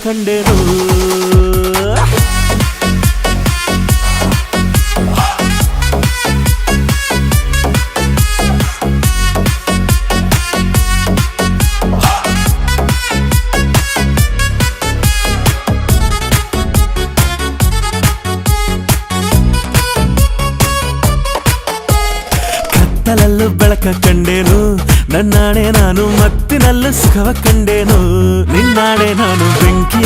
ಕಂಡೆನು ಕತ್ತಲಲ್ಲೂ ಬೆಳಕ ಕಂಡೇನು ನನ್ನಾಣೆ ನಾನು ಮತ್ತಿನಲ್ಲೂ ಸುಖವ ಕಂಡೇನು ನಿನ್ನಾಣೆ ನಾನು ಬೆಂಕಿ